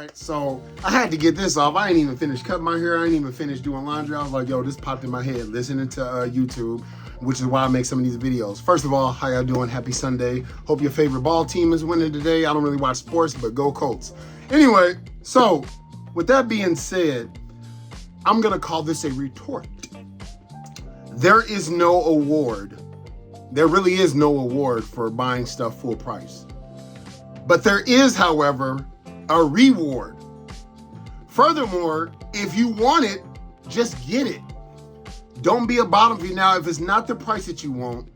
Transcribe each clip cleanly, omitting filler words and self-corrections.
right, so I had to get this off. I ain't even finished cutting my hair. I ain't even finished doing laundry. I was like, yo, this popped in my head listening to YouTube, which is why I make some of these videos. First of all, how y'all doing? Happy Sunday. Hope your favorite ball team is winning today. I don't really watch sports, but go Colts. Anyway, so with that being said, I'm going to call this a retort. There is no award. There really is no award for buying stuff full price. But there is, however, a reward. Furthermore, if you want it, just get it. Don't be a bottom feeder. Now, if it's not the price that you want,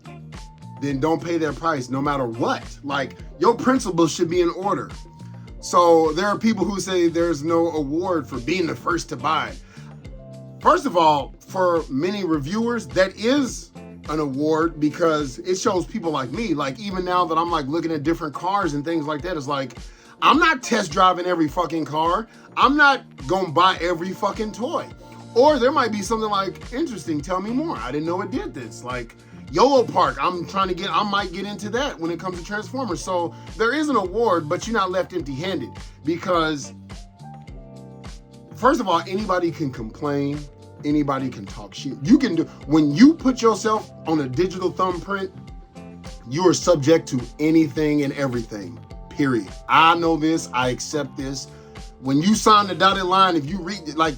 then don't pay their price no matter what. Like, your principles should be in order. So there are people who say there's no award for being the first to buy. First of all, for many reviewers, that is an award because it shows people like me, like even now that I'm like looking at different cars and things like that, it's like, I'm not test driving every fucking car. I'm not gonna buy every fucking toy. Or there might be something like, interesting, tell me more. I didn't know it did this. Like YOLO Park, I might get into that when it comes to Transformers. So there is an award, but you're not left empty-handed because first of all, anybody can complain. Anybody can talk shit. You can do, when you put yourself on a digital thumbprint, you are subject to anything and everything, period. I know this, I accept this. When you sign the dotted line, if you read it, like,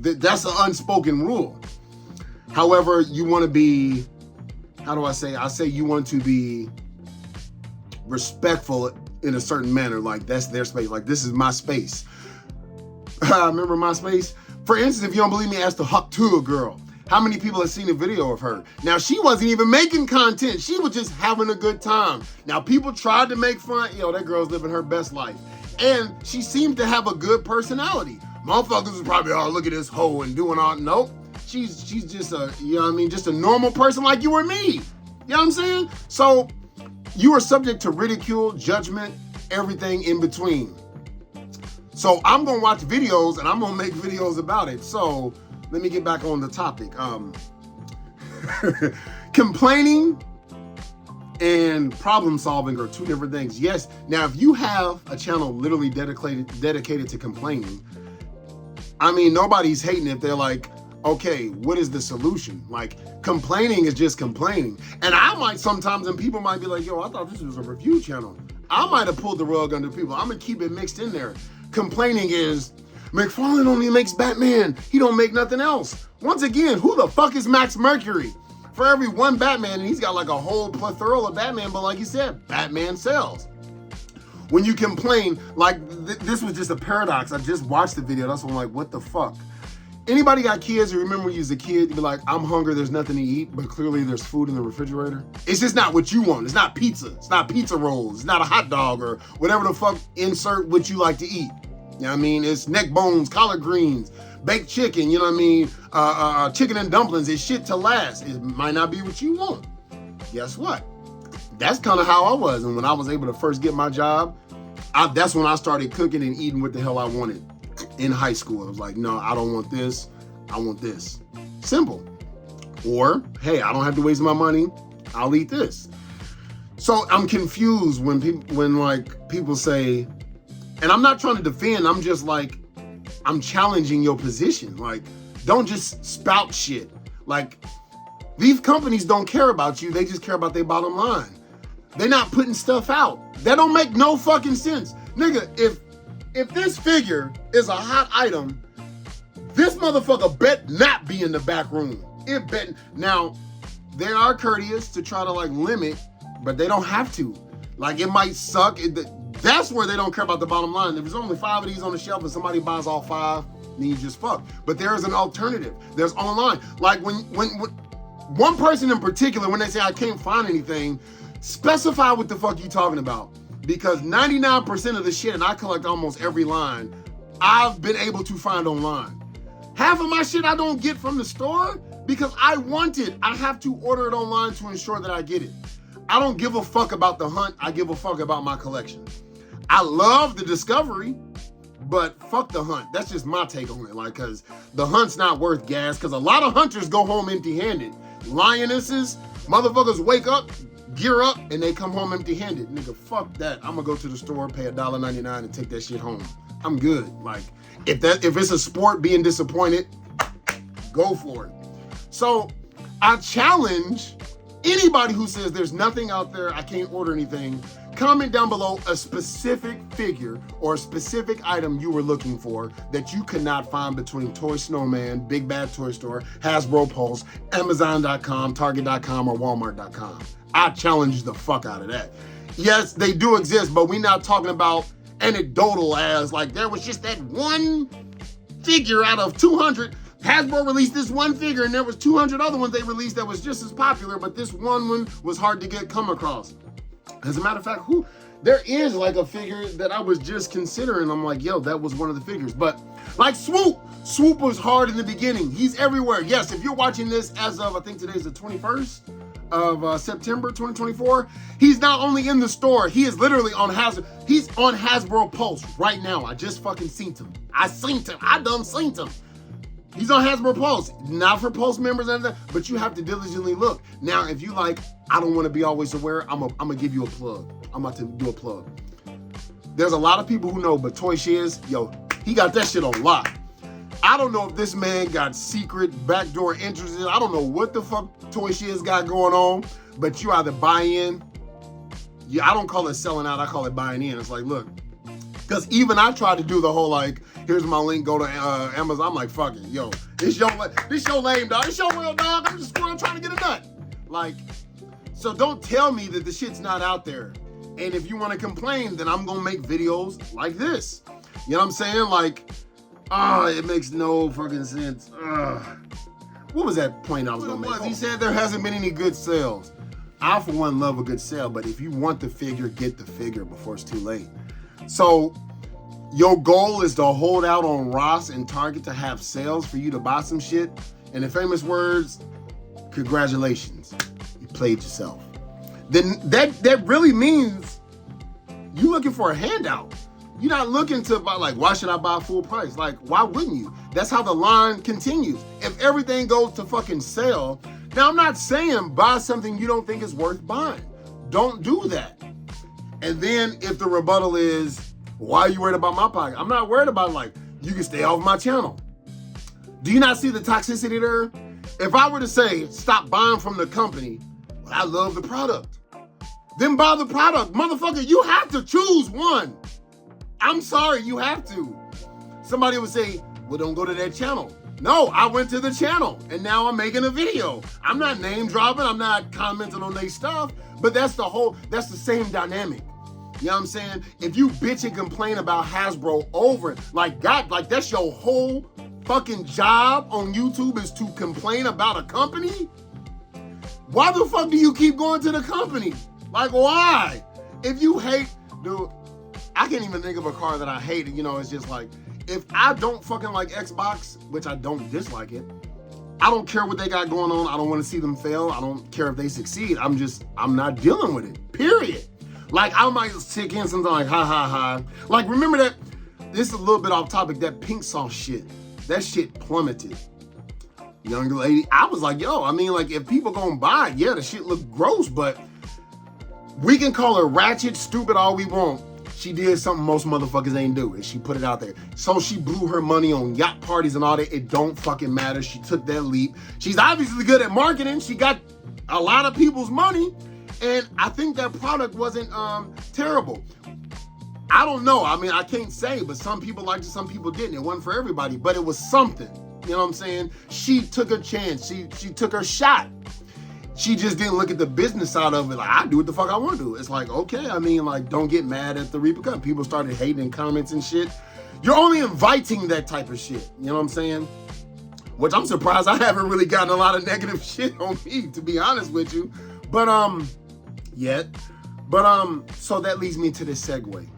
that's an unspoken rule. However, you want to be, how do I say you want to be respectful in a certain manner. Like, that's their space. Like, this is my space. Remember my space? For instance, if you don't believe me, ask the Huck Tua girl. How many people have seen a video of her? Now, she wasn't even making content. She was just having a good time. Now, people tried to make fun. Yo, that girl's living her best life. And she seemed to have a good personality. Motherfuckers was probably, oh, look at this hoe and doing all. Nope. She's just a, you know what I mean? Just a normal person like you or me. You know what I'm saying? So you are subject to ridicule, judgment, everything in between. So I'm gonna watch videos and I'm gonna make videos about it. So let me get back on the topic. Complaining and problem solving are two different things. Yes, now if you have a channel literally dedicated to complaining, I mean, nobody's hating if they're like, okay, what is the solution? Like, complaining is just complaining. And I might sometimes, and people might be like, yo, I thought this was a review channel. I might have pulled the rug under people. I'm gonna keep it mixed in there. Complaining is, McFarlane only makes Batman. He don't make nothing else. Once again, who the fuck is Max Mercury? For every one Batman, and he's got like a whole plethora of Batman, but like you said, Batman sells. When you complain, like this was just a paradox. I just watched the video. That's why I'm like, what the fuck? Anybody got kids? You remember when you was a kid, you'd be like, I'm hungry, there's nothing to eat, but clearly there's food in the refrigerator. It's just not what you want. It's not pizza. It's not pizza rolls. It's not a hot dog or whatever the fuck, insert what you like to eat. You know what I mean? It's neck bones, collard greens, baked chicken, you know what I mean? Chicken and dumplings. It's shit to last. It might not be what you want. Guess what? That's kind of how I was. And when I was able to first get my job, that's when I started cooking and eating what the hell I wanted. In high school, I was like, no, I don't want this. I want this. Simple. Or, hey, I don't have to waste my money. I'll eat this. So I'm confused when people say, and I'm not trying to defend. I'm just like, I'm challenging your position. Like, don't just spout shit. Like, these companies don't care about you. They just care about their bottom line. They're not putting stuff out. That don't make no fucking sense. Nigga, if this figure is a hot item, this motherfucker bet not be in the back room. It bet. Now, they are courteous to try to like limit, but they don't have to. Like, it might suck. That's where they don't care about the bottom line. If there's only 5 of these on the shelf and somebody buys all 5, then you just fuck. But there is an alternative. There's online. Like when one person in particular, when they say I can't find anything, specify what the fuck you talking about. Because 99% of the shit, and I collect almost every line, I've been able to find online. Half of my shit I don't get from the store because I want it. I have to order it online to ensure that I get it. I don't give a fuck about the hunt. I give a fuck about my collection. I love the discovery, but fuck the hunt. That's just my take on it. Like, cause the hunt's not worth gas. Cause a lot of hunters go home empty-handed. Lionesses, motherfuckers wake up, gear up, and they come home empty-handed. Nigga, fuck that. I'm gonna go to the store, pay $1.99 and take that shit home. I'm good. Like, if it's a sport being disappointed, go for it. So I challenge anybody who says there's nothing out there, I can't order anything, comment down below a specific figure or a specific item you were looking for that you could not find between Toy Snowman, Big Bad Toy Store, Hasbro Pulse, Amazon.com, Target.com, or Walmart.com. I challenge the fuck out of that. Yes, they do exist, but we're not talking about anecdotal as like there was just that one figure out of 200. Hasbro released this one figure and there was 200 other ones they released that was just as popular, but this one was hard to come across. As a matter of fact, there is like a figure that I was just considering. I'm like, yo, that was one of the figures. But like Swoop was hard in the beginning. He's everywhere. Yes, if you're watching this as of, I think today's the 21st of September 2024, he's not only in the store, he is literally he's on Hasbro Pulse right now. I just fucking seen him. I done seen him. He's on Hasbro Pulse, not for Pulse members and that, but you have to diligently look. Now, if you like, I don't want to be always aware, I'm gonna give you a plug. I'm about to do a plug. There's a lot of people who know, but Toy Shiz, yo, he got that shit on lock. I don't know if this man got secret backdoor entrances. I don't know what the fuck Toy Shiz got going on, but you either buy in. Yeah, I don't call it selling out, I call it buying in. It's like, look, because even I tried to do the whole like, here's my link, go to Amazon. I'm like, fuck it, yo, this your lame dog, this your real dog. I'm just trying to get a nut. Like, so don't tell me that the shit's not out there. And if you want to complain, then I'm gonna make videos like this. You know what I'm saying? Like, it makes no fucking sense. What was that point I was gonna make? He said there hasn't been any good sales. I, for one, love a good sale, but if you want the figure, get the figure before it's too late. So your goal is to hold out on Ross and Target to have sales for you to buy some shit. And in famous words, congratulations, you played yourself. Then that really means you looking for a handout. You're not looking to buy, like, why should I buy full price? Like, why wouldn't you? That's how the line continues. If everything goes to fucking sale, now I'm not saying buy something you don't think is worth buying. Don't do that. And then if the rebuttal is, why are you worried about my pocket? I'm not worried about, like, you can stay off my channel. Do you not see the toxicity there? If I were to say, stop buying from the company, but I love the product, then buy the product. Motherfucker, you have to choose one. I'm sorry, you have to. Somebody would say, well, don't go to that channel. No, I went to the channel and now I'm making a video. I'm not name dropping, I'm not commenting on their stuff, but that's the same dynamic. You know what I'm saying? If you bitch and complain about Hasbro over, like that's your whole fucking job on YouTube is to complain about a company? Why the fuck do you keep going to the company? Like, why? If you hate, dude, I can't even think of a car that I hate. You know, it's just like, if I don't fucking like Xbox, which I don't dislike it, I don't care what they got going on. I don't want to see them fail. I don't care if they succeed. I'm not dealing with it, period. Like, I might stick in something like, ha. Like, remember that, this is a little bit off topic, that pink sauce shit. That shit plummeted. Young lady, I was like, yo, I mean, like, if people gonna buy it, yeah, the shit look gross, but we can call her ratchet, stupid, all we want. She did something most motherfuckers ain't do, and she put it out there. So she blew her money on yacht parties and all that. It don't fucking matter. She took that leap. She's obviously good at marketing. She got a lot of people's money, and I think that product wasn't terrible. I don't know. I mean, I can't say, but some people liked it, some people didn't. It wasn't for everybody, but it was something. You know what I'm saying? She took a chance. She took her shot. She just didn't look at the business side of it. Like, I do what the fuck I want to do. It's like, okay, I mean, like, don't get mad at the repercussions. People started hating in comments and shit. You're only inviting that type of shit. You know what I'm saying? Which I'm surprised I haven't really gotten a lot of negative shit on me, to be honest with you. But, yet. But, so that leads me to this segue.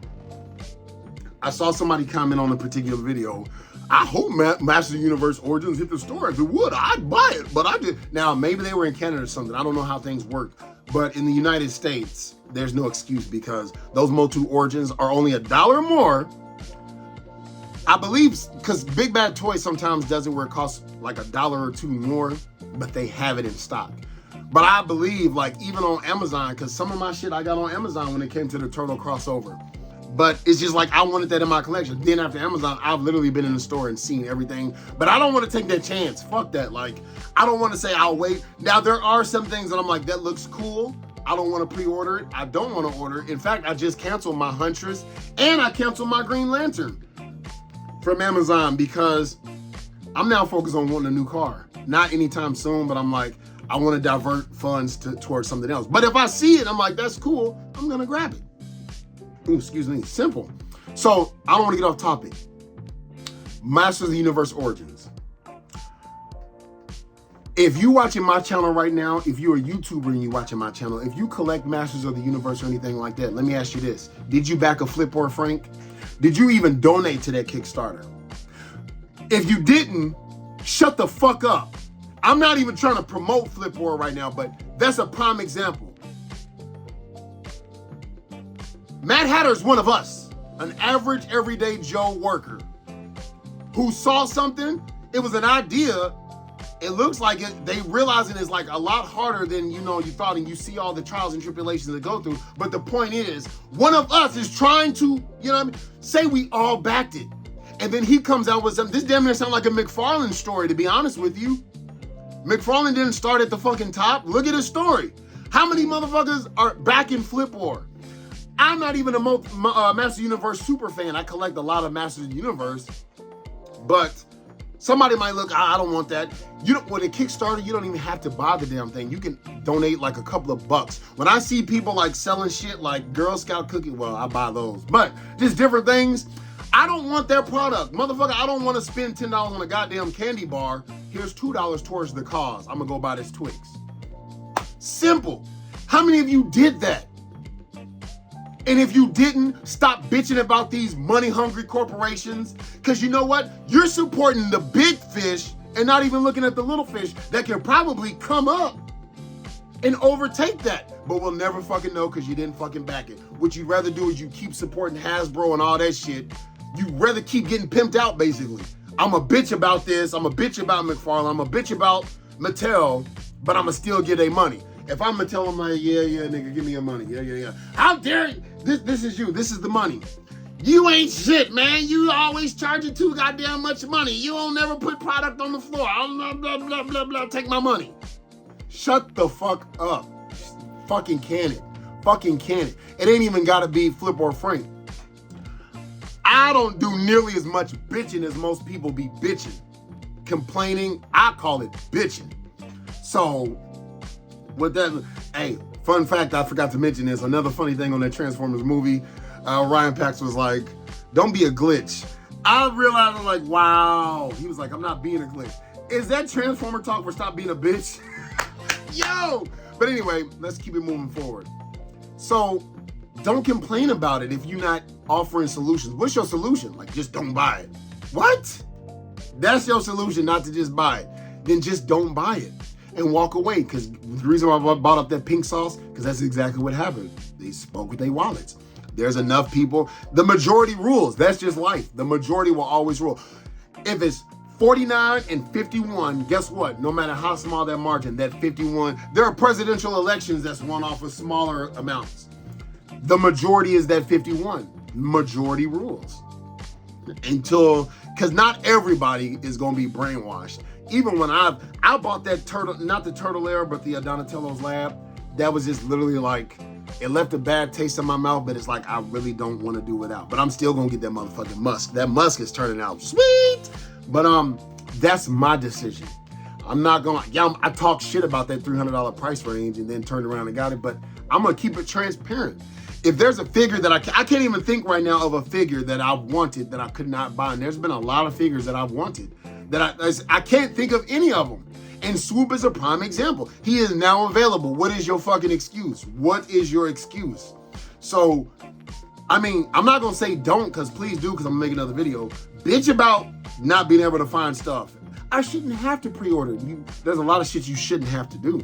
I saw somebody comment on a particular video. I hope Master of the Universe Origins hit the store. If it would, I'd buy it, but I did. Now, maybe they were in Canada or something. I don't know how things work. But in the United States, there's no excuse because those Motu Origins are only $1 more. I believe, because Big Bad Toy sometimes does it where it costs like $1 or $2 more, but they have it in stock. But I believe, like, even on Amazon, because some of my shit I got on Amazon when it came to the Turtle crossover. But it's just like, I wanted that in my collection. Then after Amazon, I've literally been in the store and seen everything. But I don't want to take that chance. Fuck that. Like, I don't want to say I'll wait. Now, there are some things that I'm like, that looks cool. I don't want to pre-order it. I don't want to order it. In fact, I just canceled my Huntress and I canceled my Green Lantern from Amazon because I'm now focused on wanting a new car. Not anytime soon, but I'm like, I want to divert funds towards something else. But if I see it, I'm like, that's cool. I'm going to grab it. Ooh, excuse me. Simple. So I don't want to get off topic. Masters of the Universe Origins. If you're watching my channel right now, if you're a YouTuber and you're watching my channel, if you collect Masters of the Universe or anything like that, let me ask you this. Did you back a Flip or Frank? Did you even donate to that Kickstarter? If you didn't, shut the fuck up. I'm not even trying to promote Flip War right now, but that's a prime example. Matt Hatter is one of us, an average, everyday Joe worker who saw something. It was an idea. It looks like it. They realizing it's like a lot harder than you thought, and you see all the trials and tribulations that go through. But the point is, one of us is trying to, say we all backed it. And then he comes out with something. This damn near sounds like a McFarlane story, to be honest with you. McFarlane didn't start at the fucking top. Look at his story. How many motherfuckers are back in Flip War? I'm not even a Master Universe super fan. I collect a lot of Masters of the Universe. But somebody might look, I don't want that. With a Kickstarter, you don't even have to buy the damn thing. You can donate like a couple of bucks. When I see people like selling shit like Girl Scout cookies, well, I buy those. But just different things. I don't want their product. Motherfucker, I don't want to spend $10 on a goddamn candy bar. Here's $2 towards the cause. I'm going to go buy this Twix. Simple. How many of you did that? And if you didn't, stop bitching about these money-hungry corporations. Because you know what? You're supporting the big fish and not even looking at the little fish that can probably come up and overtake that. But we'll never fucking know because you didn't fucking back it. What you'd rather do is you keep supporting Hasbro and all that shit. You'd rather keep getting pimped out, basically. I'm a bitch about this. I'm a bitch about McFarlane. I'm a bitch about Mattel, but I'm going to still get their money. If I'm Mattel, I'm like, yeah, nigga, give me your money. Yeah. How dare you? This is you. This is the money. You ain't shit, man. You always charging too goddamn much money. You don't never put product on the floor. Blah, blah, blah, blah, blah. Take my money. Shut the fuck up. Fucking can it. Fucking can it. It ain't even got to be Flip or Frank. I don't do nearly as much bitching as most people be bitching. Complaining, I call it bitching. So, with that, hey, fun fact I forgot to mention is another funny thing on that Transformers movie. Ryan Pax was like, don't be a glitch. I realized, I'm like, wow. He was like, I'm not being a glitch. Is that Transformer talk for stop being a bitch? Yo! But anyway, let's keep it moving forward. So, don't complain about it if you're not offering solutions. What's your solution? Like, just don't buy it. What? That's your solution, not to just buy it. Then just don't buy it and walk away. Because the reason why I bought up that pink sauce, because that's exactly what happened. They spoke with their wallets. There's enough people. The majority rules. That's just life. The majority will always rule. If it's 49 and 51, guess what? No matter how small that margin, that 51, there are presidential elections that's won off of smaller amounts. The majority is that 51. Majority rules. Because not everybody is going to be brainwashed. Even when I bought that turtle, not the Turtle Air, but the Donatello's Lab, that was just literally like, it left a bad taste in my mouth, but it's like, I really don't want to do without. But I'm still going to get that motherfucking musk. That musk is turning out sweet. But that's my decision. I'm not going to, I talk shit about that $300 price range and then turned around and got it, but I'm going to keep it transparent. If there's a figure that I can't even think right now of a figure that I wanted that I could not buy. And there's been a lot of figures that I've wanted that I can't think of any of them. And Swoop is a prime example. He is now available. What is your fucking excuse? What is your excuse? So, I mean, I'm not going to say don't, because please do, because I'm going to make another video. Bitch about not being able to find stuff. I shouldn't have to pre-order. There's a lot of shit you shouldn't have to do.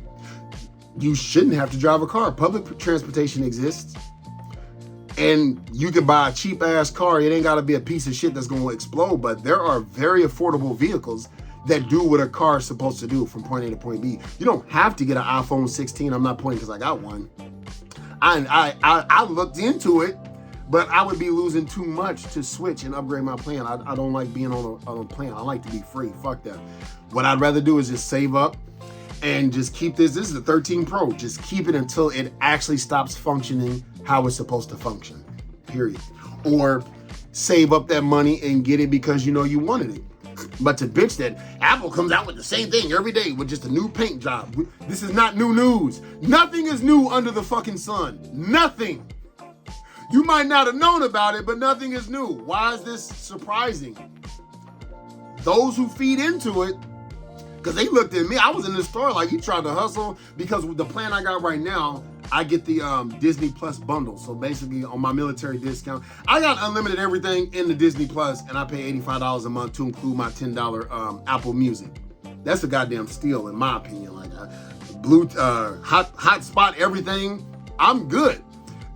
You shouldn't have to drive a car. Public transportation exists. And you can buy a cheap ass car. It ain't got to be a piece of shit that's going to explode. But there are very affordable vehicles that do what a car is supposed to do from point A to point B. You don't have to get an iPhone 16. I'm not pointing because I got one. I looked into it, But I would be losing too much to switch and upgrade my plan. I don't like being on a plan. I like to be free. Fuck that. What I'd rather do is just save up and just keep this. This is the 13 Pro. Just keep it until it actually stops functioning how it's supposed to function. Period. Or save up that money and get it because you know you wanted it. But to bitch that Apple comes out with the same thing every day with just a new paint job. This is not new news. Nothing is new under the fucking sun. Nothing. You might not have known about it, but nothing is new. Why is this surprising? Those who feed into it, because they looked at me, I was in the store like, you tried to hustle, because with the plan I got right now, I get the Disney Plus bundle. So basically on my military discount, I got unlimited everything in the Disney Plus, and I pay $85 a month to include my $10 Apple Music. That's a goddamn steal in my opinion. Like hotspot everything, I'm good.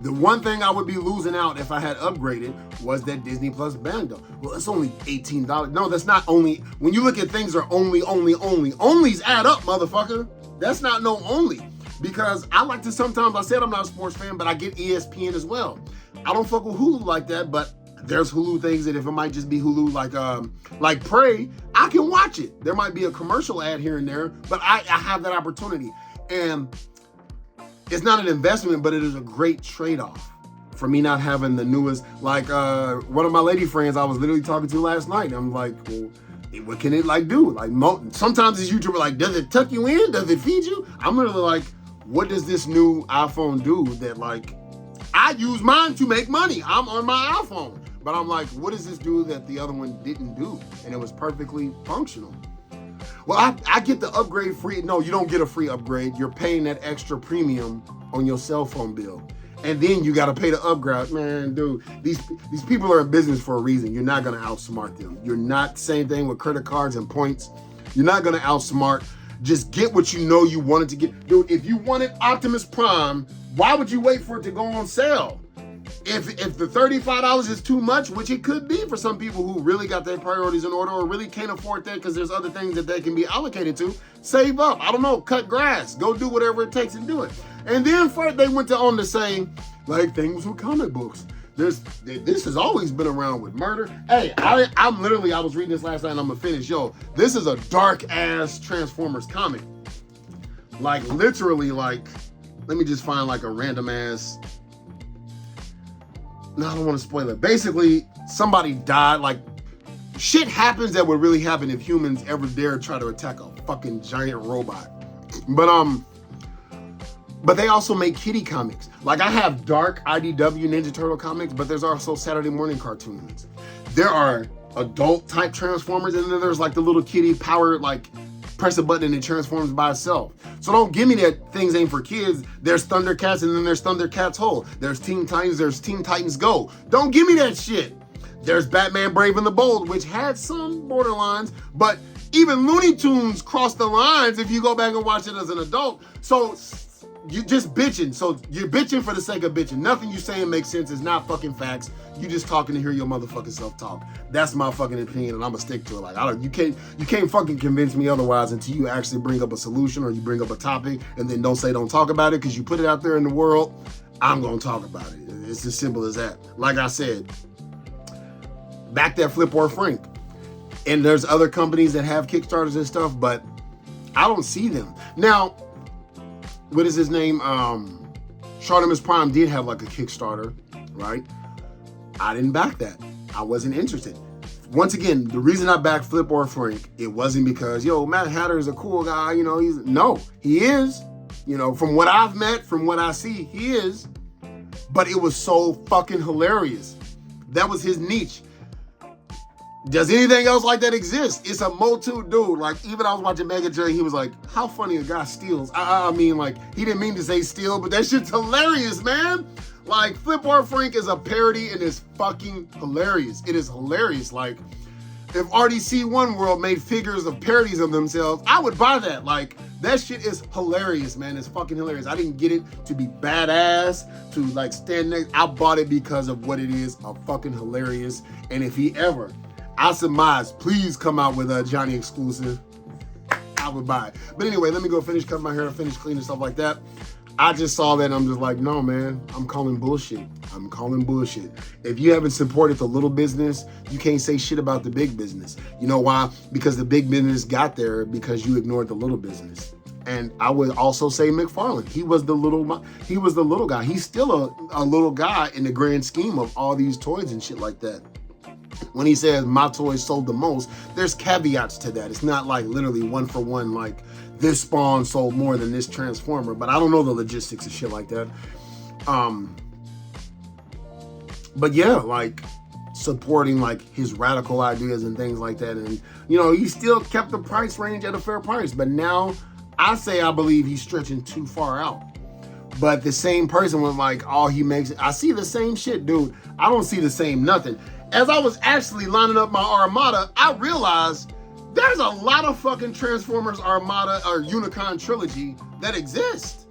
The one thing I would be losing out if I had upgraded was that Disney Plus bundle. Well, it's only $18. No, that's not only. When you look at things are only. Onlys add up, motherfucker. That's not no only. Because I like to sometimes, I said I'm not a sports fan, but I get ESPN as well. I don't fuck with Hulu like that, but there's Hulu things that if it might just be Hulu like Prey, I can watch it. There might be a commercial ad here and there, but I have that opportunity. And it's not an investment, but it is a great trade-off for me not having the newest, like one of my lady friends I was literally talking to last night. And I'm like, well, what can it like do? Like sometimes these YouTubers like, does it tuck you in? Does it feed you? I'm literally like, what does this new iPhone do that like, I use mine to make money. I'm on my iPhone. But I'm like, what does this do that the other one didn't do? And it was perfectly functional. Well, I get the upgrade free. No, you don't get a free upgrade. You're paying that extra premium on your cell phone bill. And then you got to pay the upgrade. Man, dude, these people are in business for a reason. You're not going to outsmart them. You're not, same thing with credit cards and points. You're not going to outsmart. Just get what you know you wanted to get. Dude, if you wanted Optimus Prime, why would you wait for it to go on sale? If the $35 is too much, which it could be for some people who really got their priorities in order or really can't afford that because there's other things that they can be allocated to, save up. I don't know, cut grass, go do whatever it takes and do it. And then first they went on to say, like things with comic books. This has always been around with murder. Hey, I was reading this last night and I'm gonna finish. Yo, this is a dark ass Transformers comic. Like literally like, let me just find like a random ass. No, I don't want to spoil it. Basically, somebody died. Like, shit happens that would really happen if humans ever dare try to attack a fucking giant robot. But they also make kiddie comics. Like, I have dark IDW Ninja Turtle comics, but there's also Saturday morning cartoons. There are adult type Transformers, and then there's like the little kiddie power, like, press a button and it transforms by itself. So don't give me that things ain't for kids. There's Thundercats and then there's Thundercats Whole. There's Teen Titans, there's Teen Titans Go. Don't give me that shit. There's Batman Brave and the Bold, which had some borderlines, but even Looney Tunes crossed the lines if you go back and watch it as an adult. So you're just bitching. So you're bitching for the sake of bitching. Nothing you saying makes sense. It's not fucking facts. You just talking to hear your motherfucking self talk. That's my fucking opinion, and I'm gonna stick to it. Like you can't fucking convince me otherwise until you actually bring up a solution or you bring up a topic, and then don't talk about it because you put it out there in the world. I'm gonna talk about it. It's as simple as that. Like I said, back that Flip or Frank. And there's other companies that have Kickstarters and stuff, but I don't see them now. What is his name? Shartimus Prime did have like a Kickstarter, right? I didn't back that. I wasn't interested. Once again, the reason I backed Flip or Frank, it wasn't because, yo, Matt Hatter is a cool guy, you know, he is, you know, from what I've met, from what I see, he is, but it was so fucking hilarious. That was his niche. Does anything else like that exist? It's a Motu dude. Like, even I was watching Mega Jerry, he was like, how funny a guy steals. I mean, like, he didn't mean to say steal, but that shit's hilarious, man. Like, Flip or Frank is a parody and it's fucking hilarious. It is hilarious. Like, if RDC One World made figures of parodies of themselves, I would buy that. Like, that shit is hilarious, man. It's fucking hilarious. I didn't get it to be badass, to like stand next. I bought it because of what it is, a fucking hilarious. And if he ever, I surmise, please come out with a Johnny exclusive, I would buy it. But anyway, let me go finish cutting my hair, finish cleaning, stuff like that. I just saw that and I'm just like, no, man, I'm calling bullshit. I'm calling bullshit. If you haven't supported the little business, you can't say shit about the big business. You know why? Because the big business got there because you ignored the little business. And I would also say McFarlane. He was the little guy. He's still a little guy in the grand scheme of all these toys and shit like that. When he says my toys sold the most, there's caveats to that. It's not like literally one for one, like this Spawn sold more than this Transformer, but I don't know the logistics of shit like that. But yeah, like supporting like his radical ideas and things like that. And, you know, he still kept the price range at a fair price, but now I believe he's stretching too far out. But the same person was like, oh, he makes, I see the same shit, dude. I don't see the same nothing. As I was actually lining up my Armada, I realized there's a lot of fucking Transformers Armada or Unicron trilogy that exist.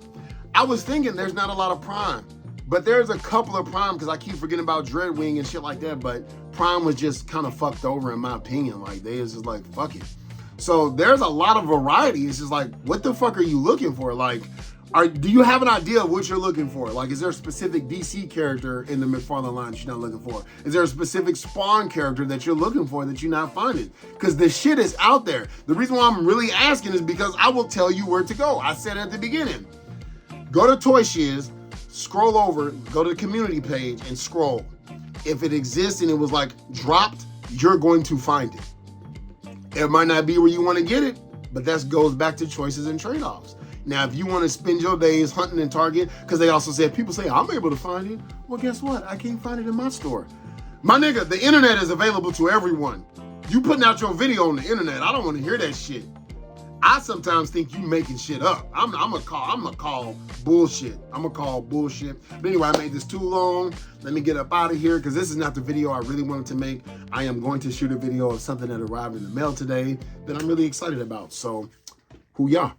I was thinking there's not a lot of Prime, but there's a couple of Prime because I keep forgetting about Dreadwing and shit like that. But Prime was just kind of fucked over in my opinion. Like they was just like, fuck it. So there's a lot of variety. It's just like, what the fuck are you looking for? Like, do you have an idea of what you're looking for? Like, is there a specific DC character in the McFarlane line that you're not looking for? Is there a specific Spawn character that you're looking for that you're not finding? Because the shit is out there. The reason why I'm really asking is because I will tell you where to go. I said at the beginning, go to Toy Shiz, scroll over, go to the community page and scroll. If it exists and it was like dropped, you're going to find it. It might not be where you want to get it, but that goes back to choices and trade-offs. Now, if you want to spend your days hunting in Target, because they also said, people say, I'm able to find it. Well, guess what? I can't find it in my store. My nigga, the internet is available to everyone. You putting out your video on the internet, I don't want to hear that shit. I sometimes think you making shit up. I'm gonna call bullshit. I'm gonna call bullshit. But anyway, I made this too long. Let me get up out of here because this is not the video I really wanted to make. I am going to shoot a video of something that arrived in the mail today that I'm really excited about. So, hoo-yah.